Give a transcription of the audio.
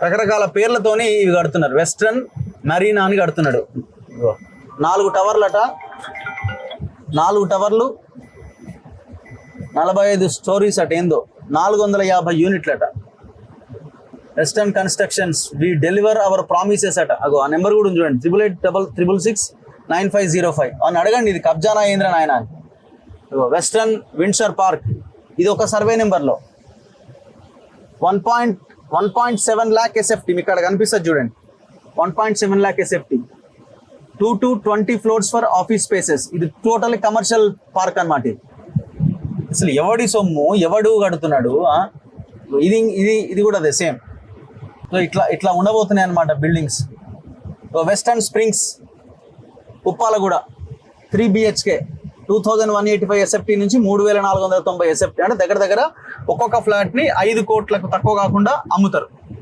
రకరకాల పేర్లతోని ఇవి కడుతున్నారు. వెస్ట్రన్ మరీనా అని కడుతున్నాడు. 4 టవర్లట, 4 టవర్లు, 45 స్టోరీస్ అట. ఏందో 450 యూనిట్లట. వెస్టర్న్ కన్స్ట్రక్షన్స్ వి డెలివర్ అవర్ ప్రామిసెస్ అట. అగో ఆ నెంబర్ కూడా చూడండి, 8866669505 అని అడగండి. ఇది కబ్జానా ఏంద్ర నాయన. వెస్టర్న్ విండ్సర్ పార్క్, ఇది ఒక సర్వే నెంబర్లో 1.7 lakh SFT మీకు ఇక్కడ కనిపిస్తుంది చూడండి. 1.7 lakh SFT, 2 to 20 floors for office spaces. ఇది టోటల్ కమర్షియల్ పార్క్ అన్నమాట. అసలు ఎవడి సొమ్ము ఎవడు కడుతున్నాడు? ఇది ఇది ఇది కూడా అదే సేమ్. సో ఇట్లా ఉండబోతున్నాయి అనమాట buildings. Western springs Uppalaguda 3 BHK 2185 SFT నుంచి 3490 SFT. అంటే దగ్గర ఒక్కొక్క ఫ్లాట్ ని 5 కోట్లకు తక్కువ కాకుండా అమ్ముతారు.